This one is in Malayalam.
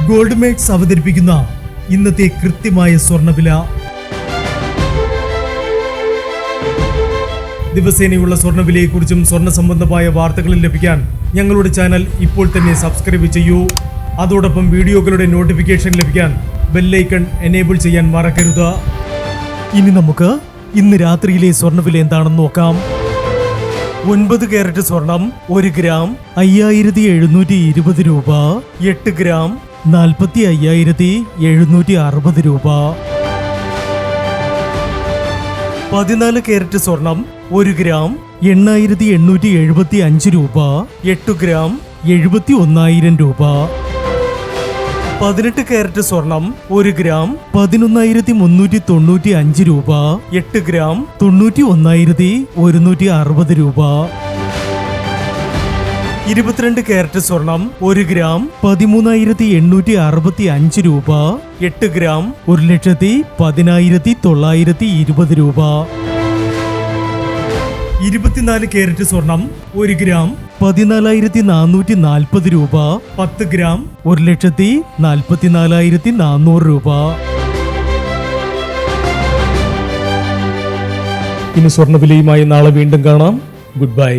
ഗോൾഡ് മേക്സ് അവതരിപ്പിക്കുന്ന ഇന്നത്തെ കൃത്യമായ സ്വർണ്ണവില. ദിവസേനയുള്ള സ്വർണ്ണവിലയെക്കുറിച്ചും സ്വർണ്ണ സംബന്ധമായ വാർത്തകളും ലഭിക്കാൻ ഞങ്ങളുടെ ചാനൽ ഇപ്പോൾ തന്നെ സബ്സ്ക്രൈബ് ചെയ്യൂ. അതോടൊപ്പം വീഡിയോകളുടെ നോട്ടിഫിക്കേഷൻ ലഭിക്കാൻ ബെല്ലൈക്കൺ എനേബിൾ ചെയ്യാൻ മറക്കരുത്. ഇനി നമുക്ക് ഇന്ന് രാത്രിയിലെ സ്വർണ്ണവില എന്താണെന്ന് നോക്കാം. 9 കാരറ്റ് സ്വർണം 1 ഗ്രാം 5720 രൂപ. 8 ഗ്രാം 45,760 രൂപ. 14 കാരറ്റ് സ്വർണം 1 ഗ്രാം 8,875 രൂപ. 8 ഗ്രാം 71,000 രൂപ. 18 കാരറ്റ് സ്വർണം 1 ഗ്രാം 11,395 രൂപ. 8 ഗ്രാം 91,160 രൂപ. 22 കാരറ്റ് സ്വർണം 1 ഗ്രാം 13,865 രൂപ. 8 ഗ്രാം 1,10,920 രൂപ. 24 കാരറ്റ് സ്വർണം 1 ഗ്രാം 14,440 രൂപ. 10 ഗ്രാം 1,44,400 രൂപ. ഇനി സ്വർണ്ണവിലയുമായി നാളെ വീണ്ടും കാണാം. Good bye.